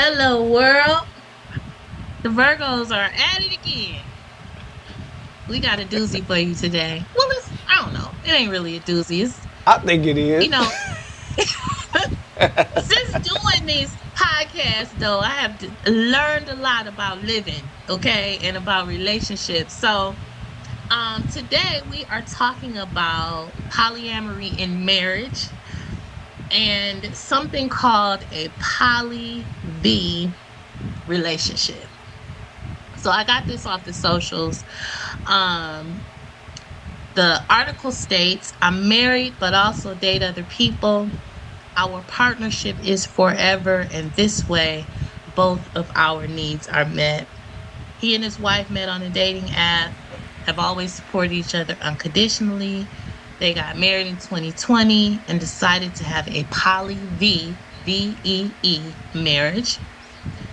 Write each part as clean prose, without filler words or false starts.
Hello, world. The Virgos are at it again. We got a doozy for you today. Well, I don't know. It ain't really a doozy. I think it You is. know, since doing these podcasts, though, I have learned a lot about living, okay, and about relationships. So, today we are talking about polyamory in marriage and something called a Poly Vee relationship. So I got this off the socials. Um, the article states, I'm married, but also date other people. Our partnership is forever, and this way, both of our needs are met. He and his wife met on a dating app, have always supported each other unconditionally. They got married in 2020 and decided to have a poly VEE marriage.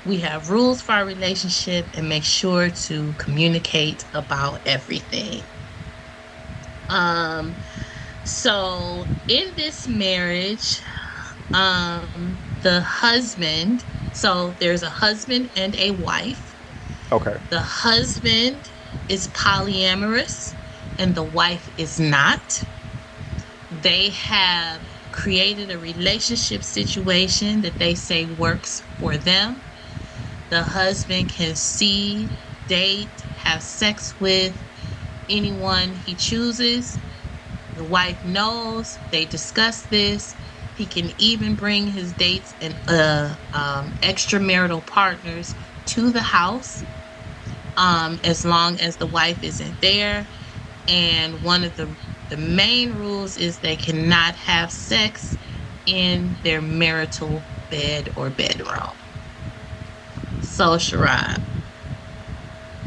We have rules for our relationship and make sure to communicate about everything. Um, so in this marriage, the husband, so there's a husband and a wife. Okay. The husband is polyamorous and the wife is not. They have created a relationship situation that they say works for them. The husband can see, date, have sex with anyone he chooses. The wife knows, they discuss this. He can even bring his dates and extramarital partners to the house, as long as the wife isn't there. And one of the main rules is they cannot have sex in their marital bed or bedroom. So, Sharad,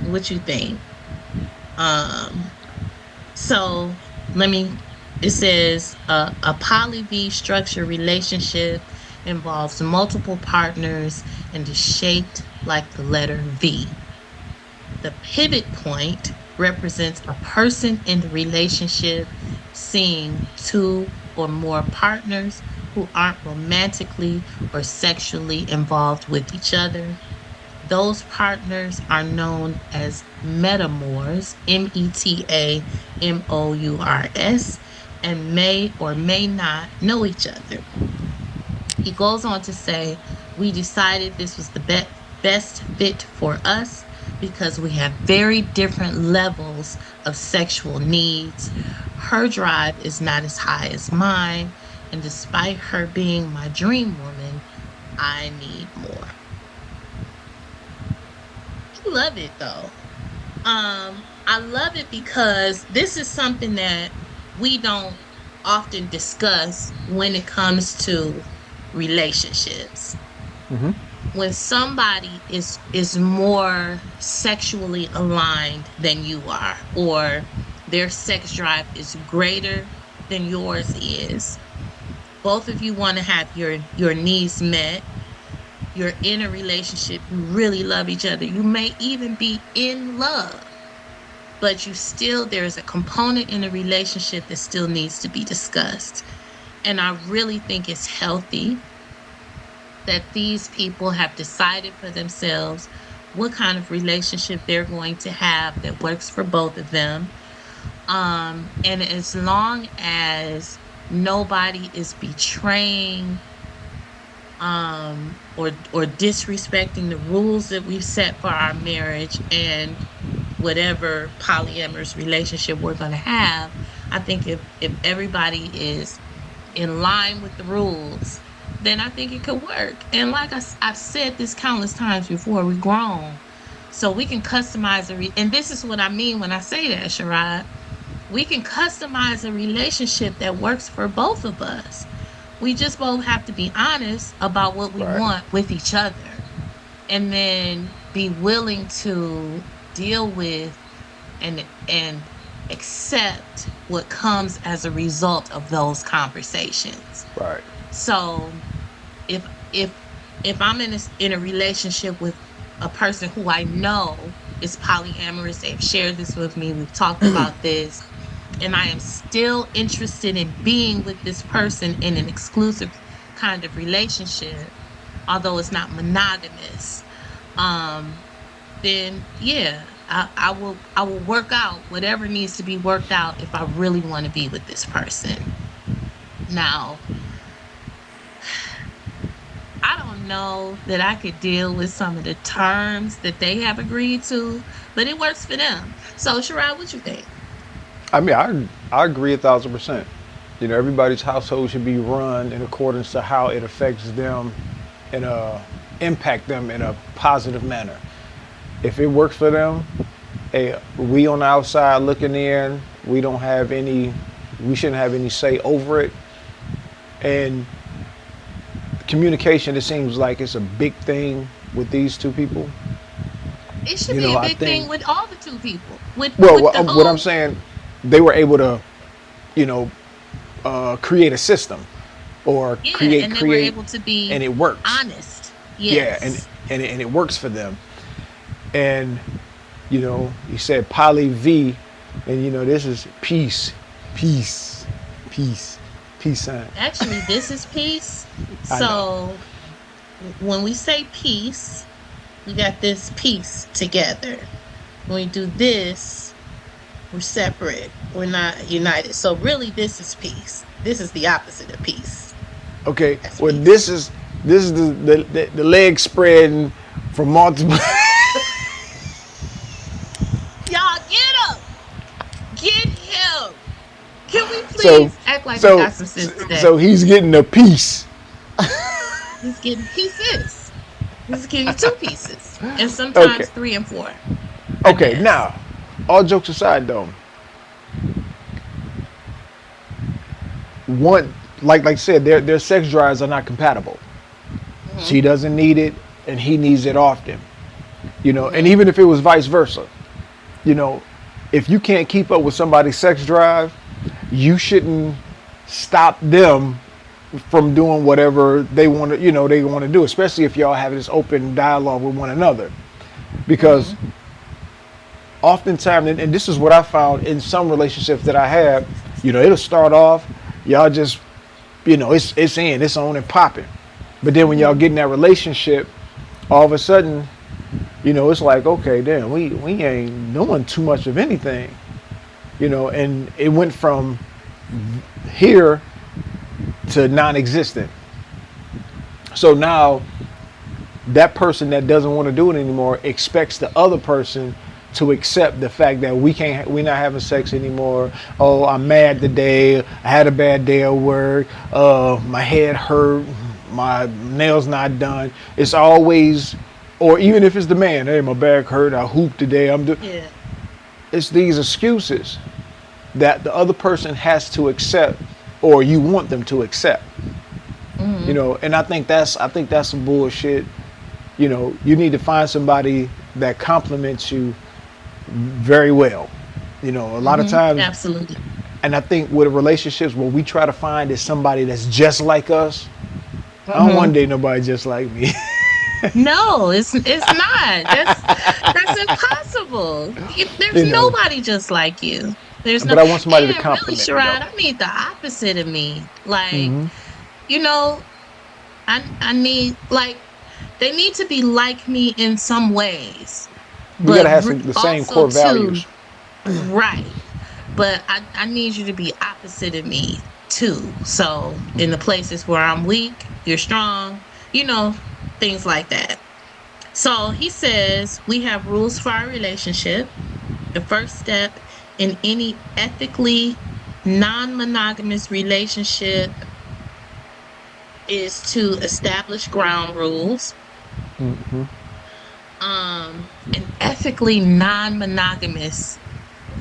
what you think? Um, so let me. It says a poly V structured relationship involves multiple partners and is shaped like the letter V. The pivot point represents a person in the relationship seeing two or more partners who aren't romantically or sexually involved with each other. Those partners are known as metamors, METAMOURS, and may or may not know each other. He goes on to say, we decided this was the best fit for us because we have very different levels of sexual needs. Her drive is not as high as mine, and despite her being my dream woman, I need more. I love it though. I love it because this is something that we don't often discuss when it comes to relationships. When somebody is more sexually aligned than you are, or their sex drive is greater than yours is, both of you want to have your needs met. You're in a relationship, you really love each other, you may even be in love, but there's a component in a relationship that still needs to be discussed. And I really think it's healthy that these people have decided for themselves what kind of relationship they're going to have that works for both of them. And as long as nobody is betraying or disrespecting the rules that we've set for our marriage and whatever polyamorous relationship we're going to have, I think if everybody is in line with the rules, then I think it could work. And like I've said this countless times before, we're grown, so we can customize and this is what I mean when I say that, Sharad. We can customize a relationship that works for both of us. We just both have to be honest about what we Right. want with each other, and then be willing to deal with and accept what comes as a result of those conversations. Right. So if if if I'm in a relationship with a person who I know is polyamorous, they've shared this with me, we've talked about this, and I am still interested in being with this person in an exclusive kind of relationship, although it's not monogamous, um, then yeah, I will work out whatever needs to be worked out if I really want to be with this person. Now, I don't know that I could deal with some of the terms that they have agreed to, but it works for them. So, Sherrod, what you think? I mean, I agree 1,000%. Everybody's household should be run in accordance to how it affects them and impact them in a positive manner. If it works for them, hey, we on the outside looking in, we shouldn't have any say over it. And communication, it seems like it's a big thing with these two people. It should be a I big thing think, with all the two people, well, with the what I'm whole. saying, they were able to, you know, create a system or Yeah, create and they were create, able to and be it works. honest. Yeah, Yes. and it works for them. And you said Poly Vee, and this is peace, peace, peace, peace sign. Actually, this is peace. I know. So when we say peace, we got this piece together. When we do this, we're separate. We're not united. So really, this is peace. This is the opposite of peace. Okay, That's well peace. this is the leg spreading from multiple. Y'all get him. Get him. Can we so please act like we so got some sense today? so he's getting a piece. He's getting pieces. He's getting two pieces. And Okay, sometimes three and four, I okay. guess. Now, all jokes aside, though, one like I said, their sex drives are not compatible. Hmm. She doesn't need it, and he needs it often. And Hmm. even if it was vice versa, you know, if you can't keep up with somebody's sex drive, you shouldn't stop them from doing whatever they want to do, especially if y'all have this open dialogue with one another. Because Hmm. oftentimes, and this is what I found in some relationships that I have, it'll start off, y'all just, it's on and popping. But then when y'all Hmm. get in that relationship, all of a sudden, it's like, okay, damn, we ain't doing too much of anything, and it went from here to non-existent. So now that person that doesn't want to do it anymore expects the other person to accept the fact that we're not having sex anymore. Oh, I'm mad today. I had a bad day at work. My head hurt. My nails not done. It's always, or even if it's the man, hey, my back hurt. I hooped today. Yeah. It's these excuses that the other person has to accept, or you want them to accept. Hmm. And I think that's some bullshit. You need to find somebody that compliments you very well. A lot of Hmm. times, Absolutely. and I think with relationships, what we try to find is somebody that's just like us. I don't want Hmm. to date nobody just like me. No, it's not. That's impossible. There's you know, nobody just like you. There's no, but I want somebody to and really, compliment me though. Sherrod, I need the opposite of me. Like, you know, I need like they need to be like me in some ways, We gotta but have the same also core too values. right. But I need you to be opposite of me too. So in the places where I'm weak, you're strong. You know, things like that. So he says we have rules for our relationship. The first step in any ethically non monogamous relationship is to establish ground rules. An ethically non monogamous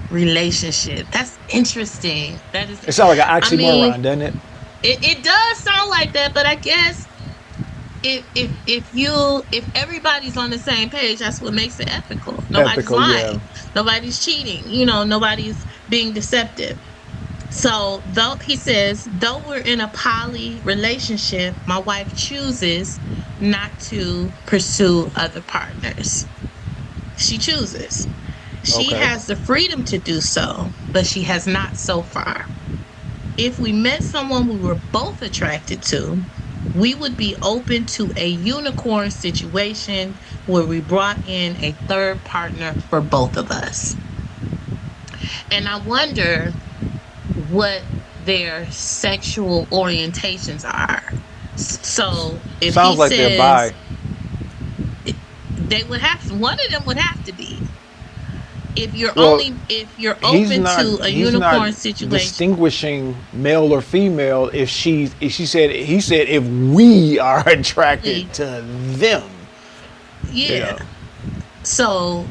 relationship. That's interesting. That is, It sounds like an I mean, oxymoron, doesn't it? it does sound like that, but I guess if everybody's on the same page, that's what makes it ethical. Nobody's Ethical, yeah. lying, nobody's cheating, nobody's being deceptive. So though he says, though we're in a poly relationship, my wife chooses not to pursue other partners. She chooses. She Okay. has the freedom to do so, but she has not so far. If we met someone we were both attracted to, we would be open to a unicorn situation where we brought in a third partner for both of us. And I wonder what their sexual orientations are. So if he Sounds like they're says bi. they would have to, one of them would have to be. Well, If you're he's open not to a he's not unicorn situation, distinguishing male or female. If she said he said if we are attracted to them, you yeah. know. So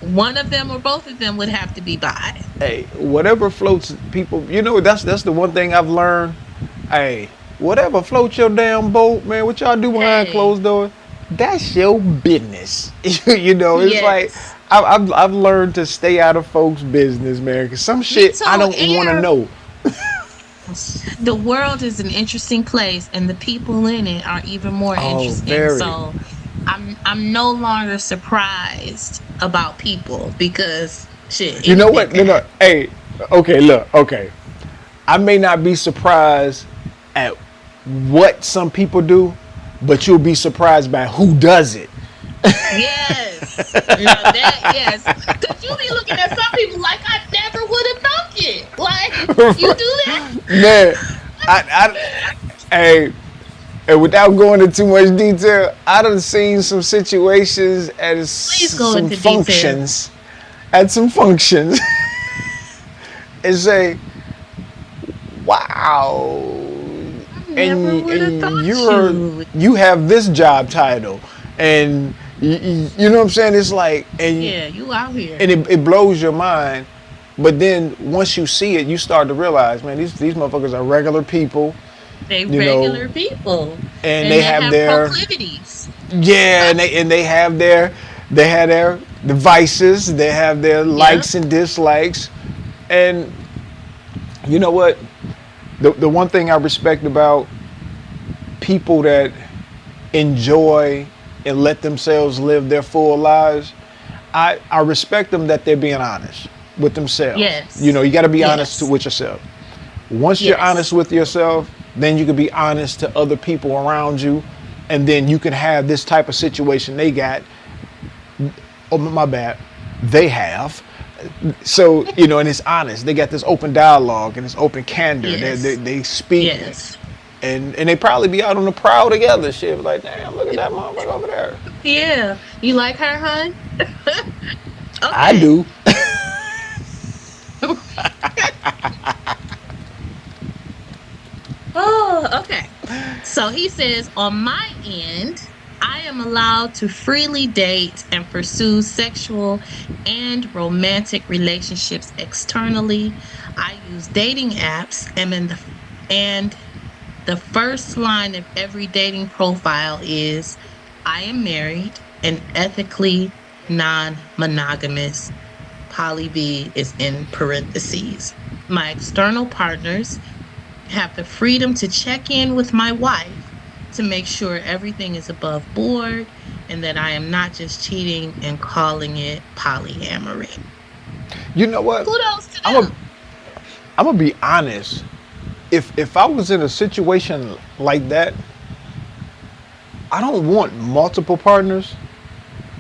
one of them or both of them would have to be bi. Hey, whatever floats people. You know, that's the one thing I've learned. Hey, whatever floats your damn boat, man. What y'all do behind Hey, closed doors, that's your business. You know, it's like yes. I've learned to stay out of folks' business, man. Cause some Me shit I too. don't want to Air. know. The world is an interesting place, and the people in it are even more Oh, interesting. very. So I'm no longer surprised about people because shit, You know anything what? can No, no. happen. Hey, okay, look, okay. I may not be surprised at what some people do, but you'll be surprised by who does it. Yes. Now that yes. Cause you be looking at some people like I never would have thought it. Like you do that? Man, hey, and without going into too much detail, I done seen some situations at Please go some into detail. functions, at some functions, and say, "Wow," I never would have and thought you. you have this job title, and you know what I'm saying? It's like, Yeah, you out here. and it blows your mind. But then once you see it, you start to realize, man, these motherfuckers are regular people, They you know, regular people. and And they they have have their proclivities. yeah, and they have their devices, they have their Yep. likes and dislikes, and you know what? The one thing I respect about people that enjoy and let themselves live their full lives, I respect them that they're being honest with themselves. You know, Yes. you got to be honest Yes. with yourself. Once you're honest Yes. with yourself, then you can be honest to other people around you, and then you can have this type of situation they got. Oh, my bad. They have. So, you know, and it's honest. They got this open dialogue and this open candor. Yes. They speak, Yes. and they probably be out on the prowl together. Shit, like, damn, look at that motherfucker over there. Yeah. You like her, hun? I Okay. do. Oh, okay. So he says, on my end, I am allowed to freely date and pursue sexual and romantic relationships externally. I use dating apps and the first line of every dating profile is I am married and ethically non-monogamous. Poly Vee is in parentheses. My external partners have the freedom to check in with my wife to make sure everything is above board and that I am not just cheating and calling it polyamory. You know what? Kudos to I'm a them. I'm gonna be honest. If I was in a situation like that, I don't want multiple partners.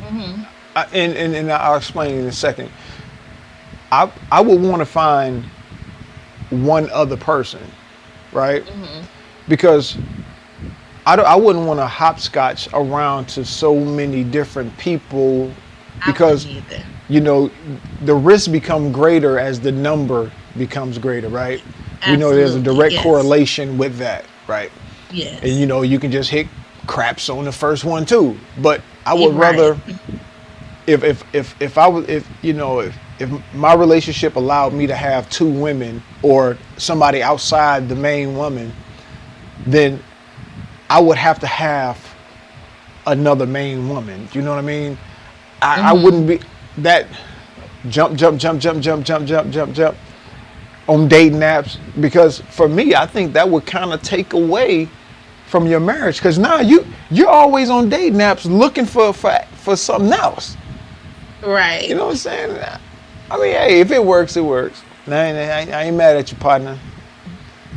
Hmm. And I'll explain in a second. I would want to find one other person, right? Hmm. Because I wouldn't want to hopscotch around to so many different people I wouldn't because, either. you know, the risk become greater as the number becomes greater, right? We know there's a Absolutely. direct Yes. correlation with that, right? And you Yes. know, you can just hit craps on the first one too. But I would Right. rather if I was if you know if my relationship allowed me to have two women or somebody outside the main woman, then I would have to have another main woman. You know what I mean? I wouldn't Hmm. be that jump on dating apps because for me, I think that would kind of take away from your marriage because now you're always on dating apps looking for something else. You Right. know what I'm saying? I mean, hey, if it works, it works. I ain't mad at you, partner.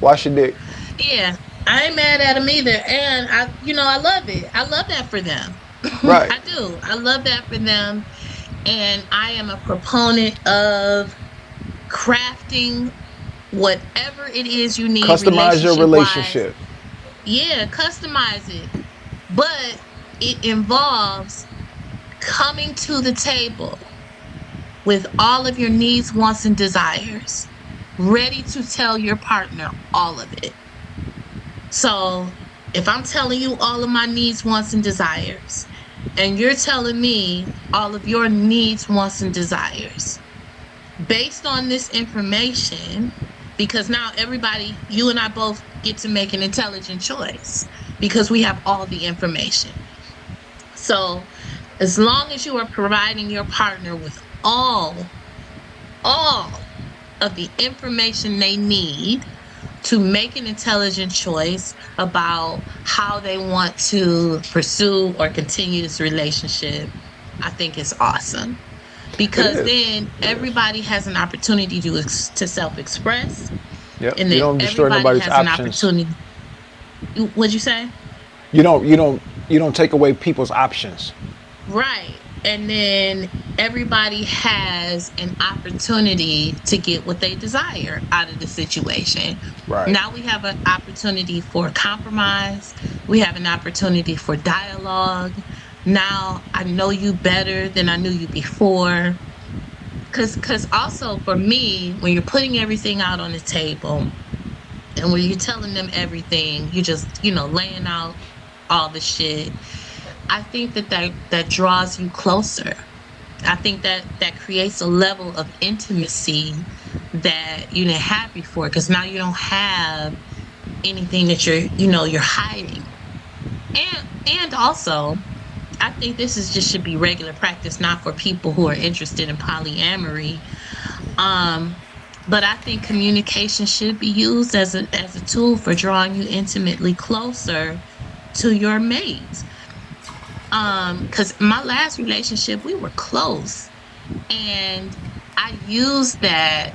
Wash your dick. Yeah. I ain't mad at them either. And I love it. I love that for them. Right. I do. I love that for them. And I am a proponent of crafting whatever it is you need Customize your relationship wise. relationship. Yeah, customize it. But it involves coming to the table with all of your needs, wants, and desires, ready to tell your partner all of it. So if I'm telling you all of my needs, wants, and desires, and you're telling me all of your needs, wants, and desires, based on this information, because now everybody, you and I both get to make an intelligent choice because we have all the information. So as long as you are providing your partner with all of the information they need to make an intelligent choice about how they want to pursue or continue this relationship, I think it's awesome. It Because is. then It is. everybody has an opportunity to self-express, Yep. and You then don't destroy everybody nobody's has an options. opportunity. What'd you say? You don't. You don't. You don't take away people's options. Right. And then everybody has an opportunity to get what they desire out of the situation. Right. Now we have an opportunity for compromise. We have an opportunity for dialogue. Now I know you better than I knew you before. Cause also for me, when you're putting everything out on the table and when you're telling them everything, you just, laying out all the shit. I think that draws you closer. I think that creates a level of intimacy that you didn't have before because now you don't have anything that you're hiding. And also, I think this is just should be regular practice, not for people who are interested in polyamory. Um, but I think communication should be used as a tool for drawing you intimately closer to your mate. Because my last relationship, we were close. And I use that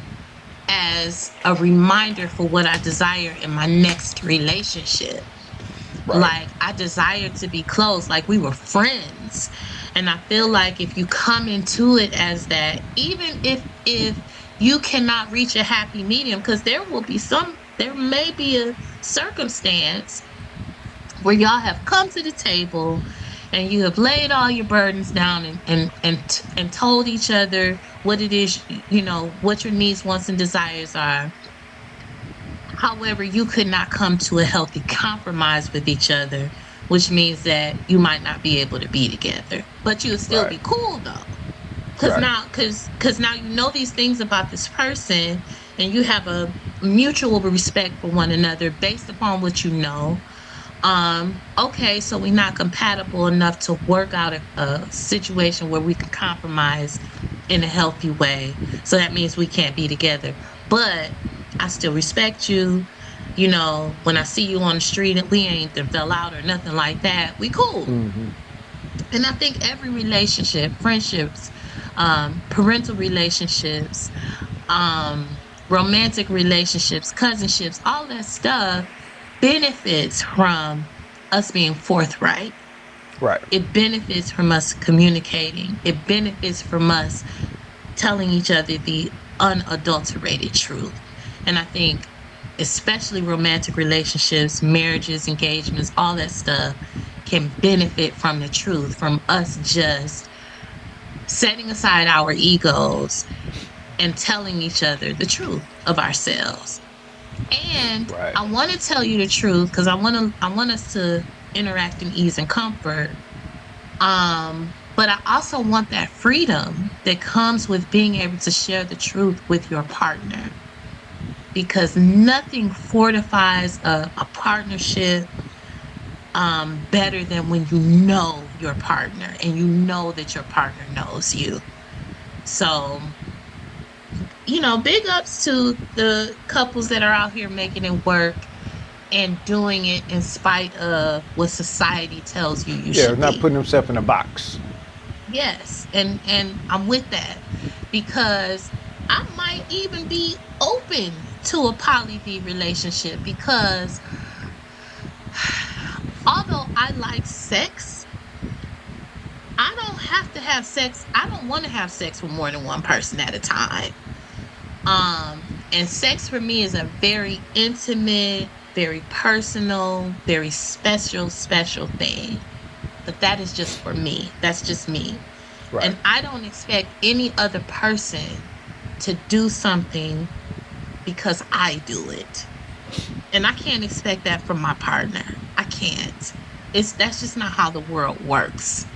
as a reminder for what I desire in my next relationship. Right. Like, I desire to be close, like we were friends. And I feel like if you come into it as that, even if you cannot reach a happy medium, because there may be a circumstance where y'all have come to the table and you have laid all your burdens down and told each other what it is, what your needs, wants, and desires are. However, you could not come to a healthy compromise with each other, which means that you might not be able to be together, but you'll still Right. be cool though. Cause Right. now, cause now you know these things about this person, and you have a mutual respect for one another based upon what you know. Okay, so we're not compatible enough to work out a situation where we can compromise in a healthy way. So that means we can't be together. But I still respect you. When I see you on the street and we ain't done fell out or nothing like that, we cool. And I think every relationship, friendships, parental relationships, romantic relationships, cousinships, all that stuff benefits from us being forthright. Right. It benefits from us communicating. It benefits from us telling each other the unadulterated truth. And I think, especially romantic relationships, marriages, engagements, all that stuff can benefit from the truth, from us just setting aside our egos and telling each other the truth of ourselves. And Right. I want to tell you the truth because I want us to interact in ease and comfort. But I also want that freedom that comes with being able to share the truth with your partner because nothing fortifies a partnership better than when you know your partner and you know that your partner knows you. So, big ups to the couples that are out here making it work and doing it in spite of what society tells you you Yeah. should Not be. putting himself in a box. Yes, and I'm with that because I might even be open to a poly V relationship because I like sex, I don't have to have sex. I don't want to have sex with more than one person at a time. And sex for me is a very intimate, very personal, very special thing. But that is just for me. That's just me. Right. And I don't expect any other person to do something because I do it. And I can't expect that from my partner. I can't. That's just not how the world works.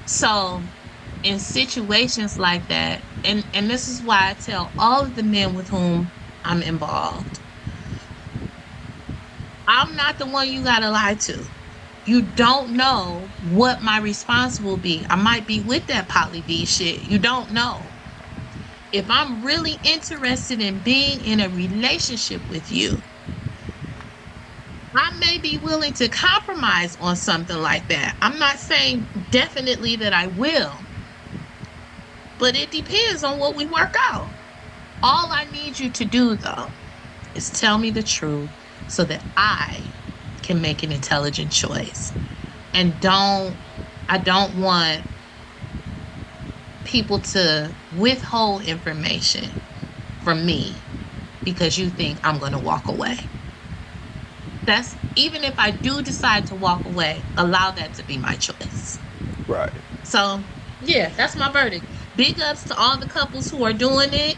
So in situations like that, and this is why I tell all of the men with whom I'm involved, I'm not the one you gotta lie to. You don't know what my response will be. I might be with that Poly Vee shit. You don't know. If I'm really interested in being in a relationship with you, I may be willing to compromise on something like that. I'm not saying definitely that I will, but it depends on what we work out. All I need you to do, though, is tell me the truth so that I can make an intelligent choice. And I don't want people to withhold information from me because you think I'm going to walk away. That's even if I do decide to walk away, allow that to be my choice. Right. So, yeah, that's my verdict. Big ups to all the couples who are doing it,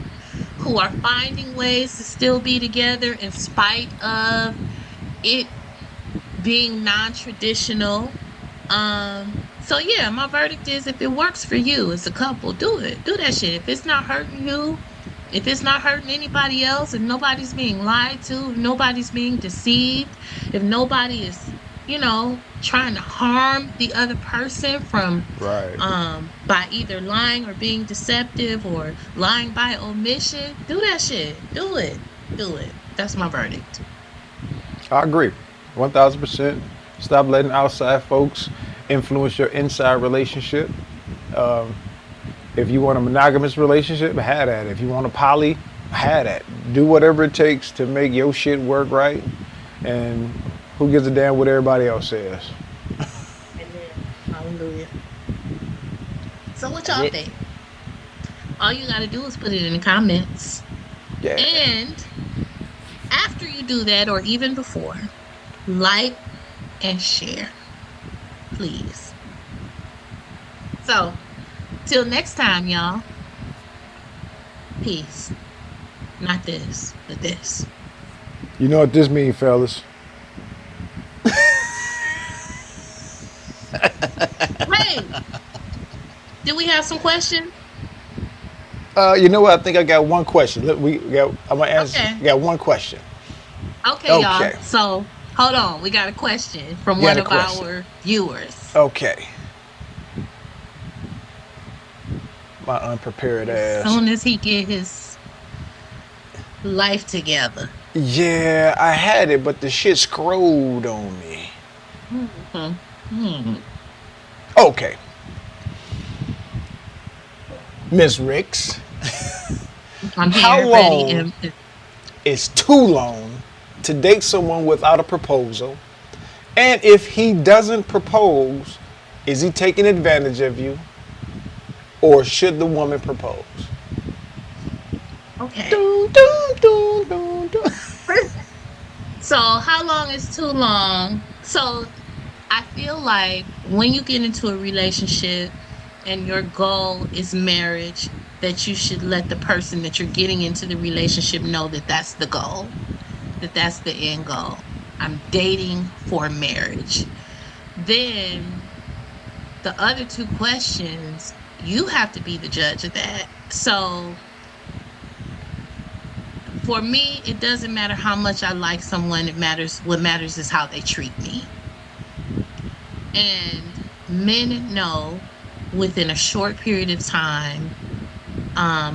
who are finding ways to still be together in spite of it being non-traditional. So yeah, my verdict is if it works for you as a couple, do it. Do that shit. If it's not hurting you, if it's not hurting anybody else, if nobody's being lied to, if nobody's being deceived, if nobody is, trying to harm the other person from Right. by either lying or being deceptive or lying by omission, do that shit. Do it. Do it. That's my verdict. I agree. 1000%. Stop letting outside folks influence your inside relationship. Um, if you want a monogamous relationship, have that. If you want a poly, have that. Do whatever it takes to make your shit work right. And who gives a damn what everybody else says? Amen. Hallelujah. So what And y'all it, think? All you gotta do is put it in the comments. yeah. And after you do that, or even before, like and share, please. So, till next time, y'all, peace. Not this, but this. You know what this means, fellas? Wait, do we have some questions? You know what? I think I got one question. Look, we got. I'm gonna answer. Okay. We got one question. Okay, y'all. Okay. So, hold on. We got a question from Got one a of question. our viewers. Okay. My unprepared As ass. soon as he get his life together. Yeah, I had it, but the shit scrolled on me. Mhm. Hmm. Okay, Miss Ricks, I'm how here, ready, long and is too long to date someone without a proposal? And if he doesn't propose, is he taking advantage of you, or should the woman propose? okay. Dun, dun, dun, dun, dun. So, how long is too long? So, I feel like when you get into a relationship and your goal is marriage, that you should let the person that you're getting into the relationship know that that's the goal, that that's the end goal. I'm dating for marriage. Then the other two questions, you have to be the judge of that. So, for me, it doesn't matter how much I like someone. What matters is how they treat me. And men know within a short period of time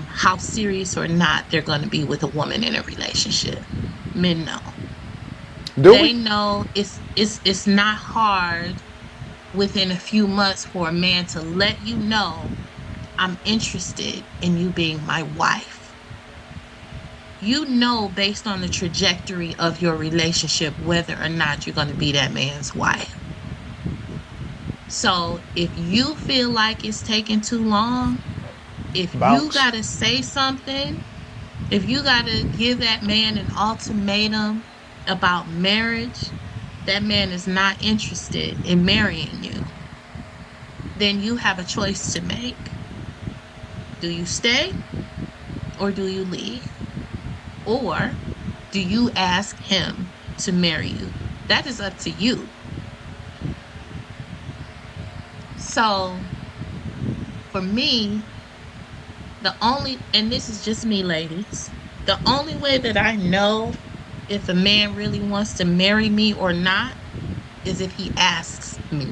how serious or not they're going to be with a woman in a relationship. Men know. Do we? They know it's not hard within a few months for a man to let you know I'm interested in you being my wife. You know based on the trajectory of your relationship whether or not you're going to be that man's wife. So if you feel like it's taking too long, if you Bounce. got to say something, if you got to give that man an ultimatum about marriage, that man is not interested in marrying you, then you have a choice to make. Do you stay or do you leave? Or do you ask him to marry you? That is up to you. So for me, and this is just me, ladies, the only way that I know if a man really wants to marry me or not is if he asks me.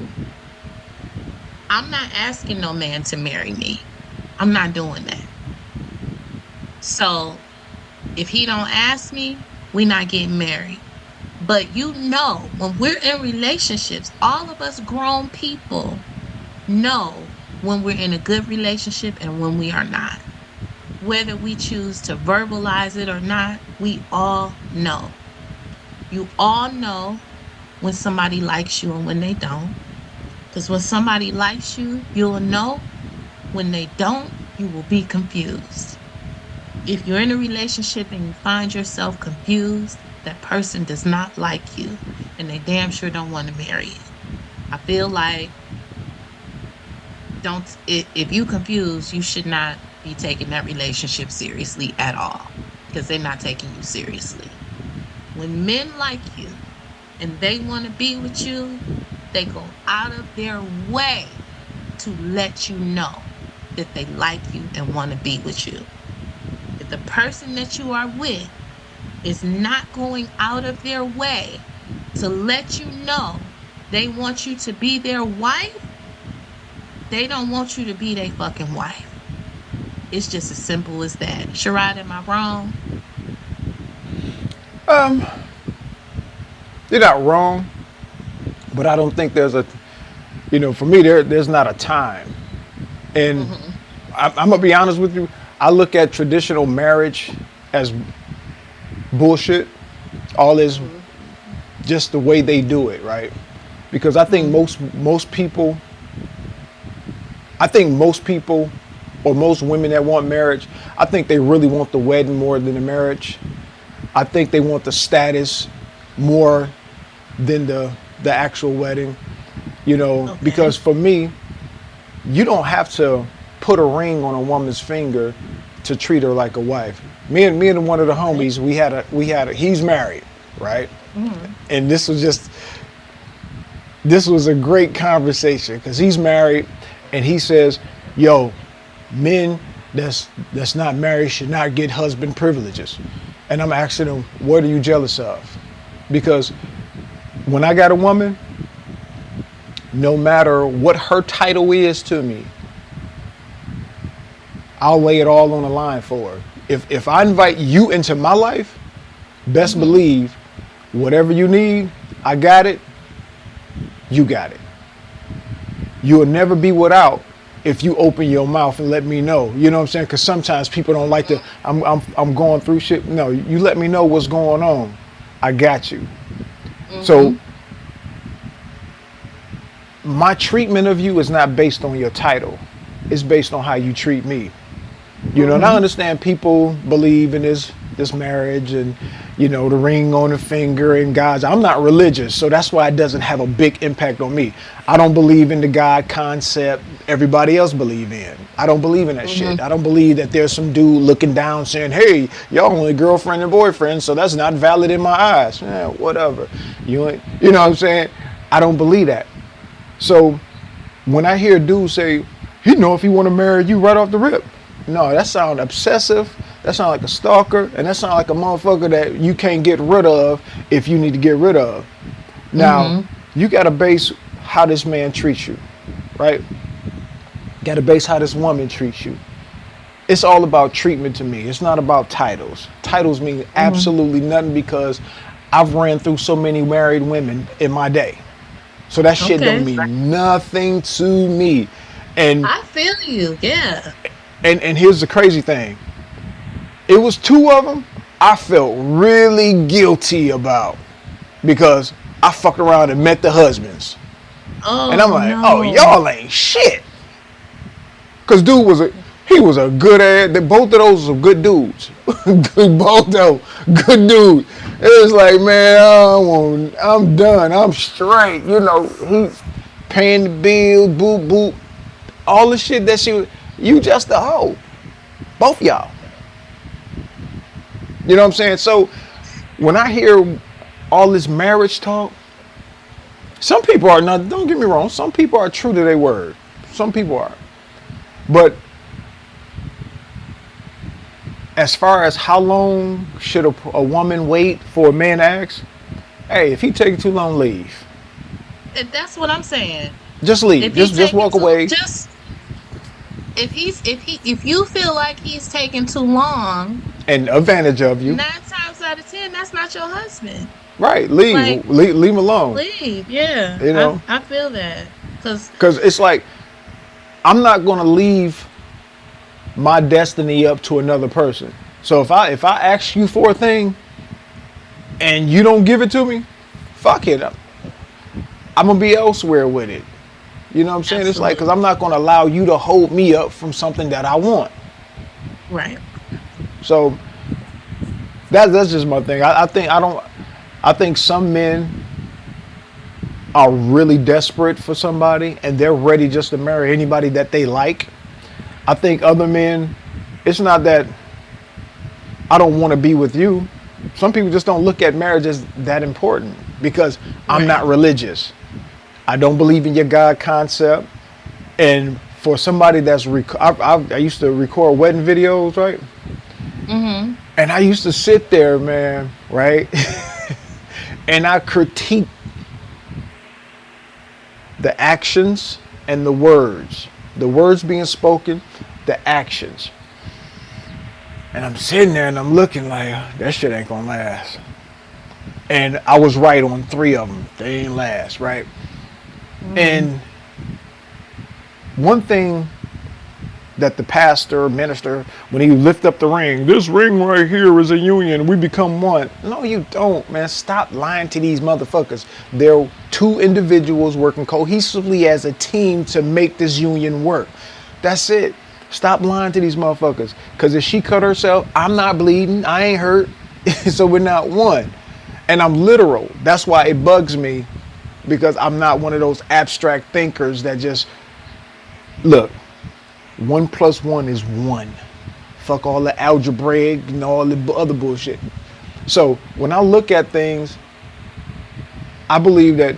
I'm not asking no man to marry me. I'm not doing that. So if he don't ask me, we not getting married. But when we're in relationships, all of us grown people know when we're in a good relationship and when we are not. Whether we choose to verbalize it or not, we all know. You all know when somebody likes you and when they don't. Because when somebody likes you, you'll know. When they don't, you will be confused. If you're in a relationship and you find yourself confused, that person does not like you and they damn sure don't want to marry you. I feel like don't if you confused, you should not be taking that relationship seriously at all because they're not taking you seriously. When men like you and they want to be with you, they go out of their way to let you know that they like you and want to be with you. If the person that you are with is not going out of their way to let you know they want you to be their wife, they don't want you to be their fucking wife. It's just as simple as that. Sherrod, am I wrong? Um, you're not wrong, but I don't think there's a, for me, there's not a time. And Mm-hmm. I'm gonna be honest with you. I look at traditional marriage as bullshit. All is Mm-hmm. just the way they do it, right? Because I think most people, or most women that want marriage, I think they really want the wedding more than the marriage. I think they want the status more than the actual wedding. Okay. Because for me, you don't have to put a ring on a woman's finger to treat her like a wife. Me and one of the Okay. homies, he's married, right? Mm-hmm. And this was a great conversation because he's married, and he says, "Yo, men that's not married should not get husband privileges." And I'm asking him, "What are you jealous of?" Because when I got a woman, no matter what her title is to me, I'll lay it all on the line for her. If I invite you into my life, best Mm-hmm. believe whatever you need, I got it. You got it. You will never be without if you open your mouth and let me know. You know what I'm saying? Because sometimes people don't like to. I'm going through shit. No, you let me know what's going on. I got you. So Mm-hmm. my treatment of you is not based on your title. It's based on how you treat me. And I Mm-hmm. understand people believe in this marriage and the ring on the finger and God's. I'm not religious, so that's why it doesn't have a big impact on me. I don't believe in the God concept everybody else believe in. I don't believe in that Mm-hmm. shit. I don't believe that there's some dude looking down saying, "Hey, y'all only girlfriend and boyfriend, so that's not valid in my eyes." Yeah, whatever. You know what I'm saying? I don't believe that. So when I hear a dude say, he know if he want to marry you right off the rip. No, that sound obsessive. That sound like a stalker, and that sound like a motherfucker that you can't get rid of if you need to get rid of. Now, Mm-hmm. you got to base how this man treats you, right? Got to base how this woman treats you. It's all about treatment to me. It's not about titles. Titles mean Mm-hmm. absolutely nothing because I've ran through so many married women in my day. So that shit don't Okay. mean nothing to me. And I feel you. Yeah. and here's the crazy thing. It was two of them I felt really guilty about because I fucked around and met the husbands. And I'm Oh like, oh, no. y'all ain't shit. Cause dude was he was a good ass. Both of those were good dudes. Both of them good dudes. It was like, man, I'm done. I'm straight. You know, he paying the bills, boop boop, all the shit that you just a hoe. Both y'all. You know what I'm saying? So when I hear all this marriage talk, some people are not. Don't get me wrong. Some people are true to their word. Some people are. But as far as how long should a woman wait for a man to ask? Hey, if he taking too long, leave. And that's what I'm saying. Just If leave. he Just taking walk too, away. just if you feel like he's taking too long, And advantage of you. 9 times out of 10, that's not your husband. Right. Leave. Like, Leave him alone. leave. Yeah, You know. I feel that because Because it's like I'm not gonna leave my destiny up to another person. So if I ask you for a thing and you don't give it to me, fuck it. I'm gonna be elsewhere with it. You know what I'm saying? It's like because I'm absolutely not gonna allow you to hold me up from something that I want. right. So that's just my thing. I think I don't. I think some men are really desperate for somebody and they're ready just to marry anybody that they like. I think other men, it's not that I don't want to be with you. Some people just don't look at marriage as that important because I'm Right. not religious. I don't believe in your God concept. And for somebody that's, I used to record wedding videos, right? Mm-hmm. And I used to sit there, man, right? And I critique the actions and the words being spoken, the actions. And I'm sitting there and I'm looking like, that shit ain't gonna last. And I was right on three of them. They ain't last, right? Mm-hmm. And one thing that the pastor, minister, when he lift up the ring, this ring right here is a union. We become one. No, you don't, man. Stop lying to these motherfuckers. They're two individuals working cohesively as a team to make this union work. That's it. Stop lying to these motherfuckers. Because if she cut herself, I'm not bleeding. I ain't hurt. So we're not one. And I'm literal. That's why it bugs me because I'm not one of those abstract thinkers that just look. 1 + 1 is 1. Fuck all the algebraic and all the other bullshit. So when I look at things, I believe that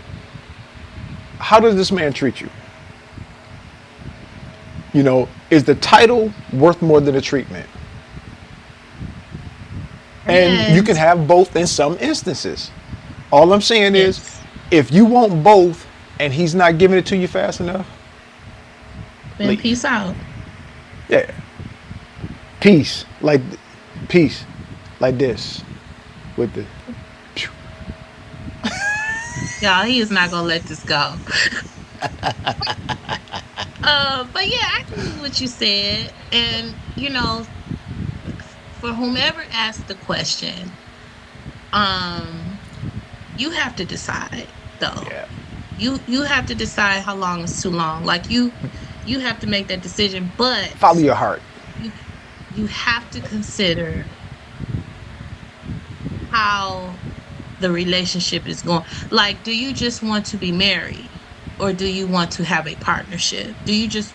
how does this man treat you? You know, is the title worth more than the treatment? And you And can have both in some instances. All I'm saying is, yes, if you want both and he's not giving it to you fast enough, then leave. peace out. Yeah. Peace. Peace. Like this. With the Y'all, he is not gonna let this go. But yeah, I agree with what you said, and for whomever asked the question, um, you have to decide though. yeah. You have to decide how long is too long. Like you have to make that decision, but Follow your heart. you you have to consider how the relationship is going. Like, do you just want to be married, or do you want to have a partnership? Do you just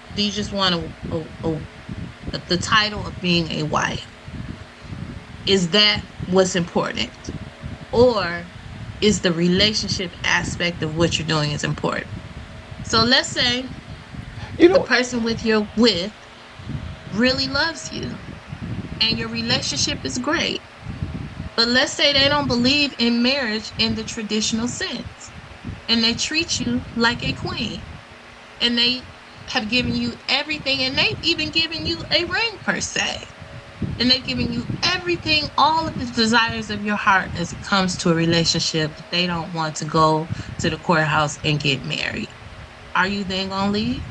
want the title of being a wife? Is that what's important, or is the relationship aspect of what you're doing is important? So let's say You the know, person with you're with really loves you and your relationship is great. But let's say they don't believe in marriage in the traditional sense and they treat you like a queen and they have given you everything and they've even given you a ring per se. And they've given you everything, all of the desires of your heart as it comes to a relationship, but they don't want to go to the courthouse and get married. Are you then going to leave?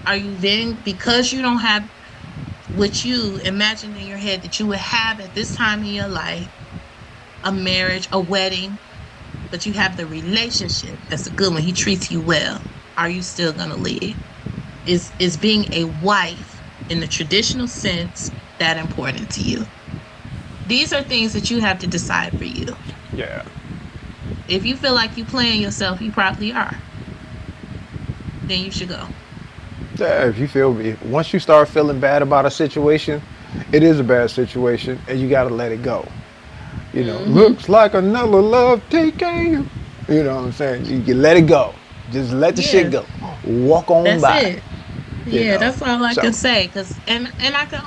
Are you then, because you don't have what you imagined in your head that you would have at this time in your life, a marriage, a wedding, but you have the relationship. That's a good one. He treats you well. are you still going to live? Is being a wife in the traditional sense that important to you? These are things that you have to decide for you. Yeah. If you feel like you playing yourself, you probably are. Then you should go. Yeah, if you feel once you start feeling bad about a situation, it is a bad situation, and you got to let it go. You know, Hmm. looks like another love taking you. You know what I'm saying? You can let it go. Just let the shit Yeah, go. Walk on that's by. it. You Yeah, know. that's all I can So say. Cause and I can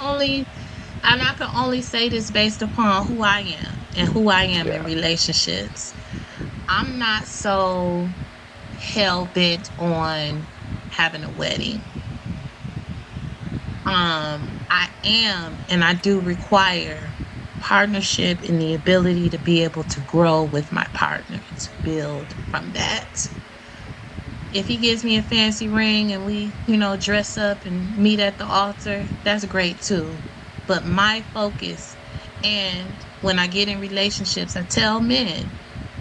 only say this based upon who I am and who I am in yeah, relationships. I'm not so hell bent on having a wedding. I am, and I do require partnership and the ability to be able to grow with my partner to build from that. If he gives me a fancy ring and we, dress up and meet at the altar, that's great too. But my focus, and when I get in relationships, I tell men,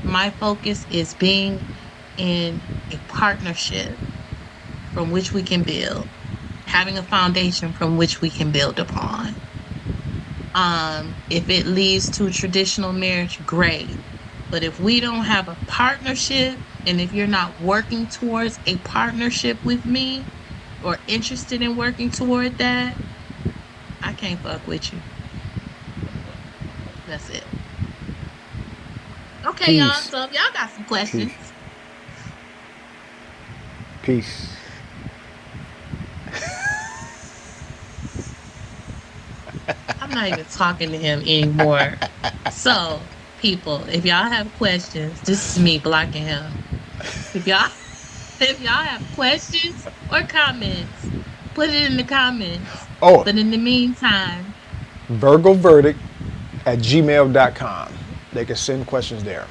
my focus is being in a partnership from which we can build, having a foundation from which we can build upon. If it leads to a traditional marriage, great. But if we don't have a partnership, and if you're not working towards a partnership with me or interested in working toward that, I can't fuck with you. That's it. Okay, y'all. peace, So if y'all got some peace, questions, peace. I'm not even talking to him anymore. So, people, if y'all have questions, this is me blocking him. If y'all if y'all have questions or comments, put it in the comments. Oh, But in the meantime, Virgo Verdict at gmail.com. They can send questions there.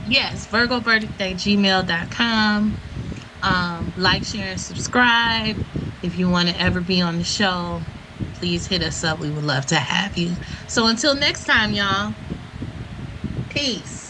yes, virgoverdict@gmail.com. Like, share, and subscribe. If you want to ever be on the show, please hit us up. We would love to have you. So until next time, y'all, peace.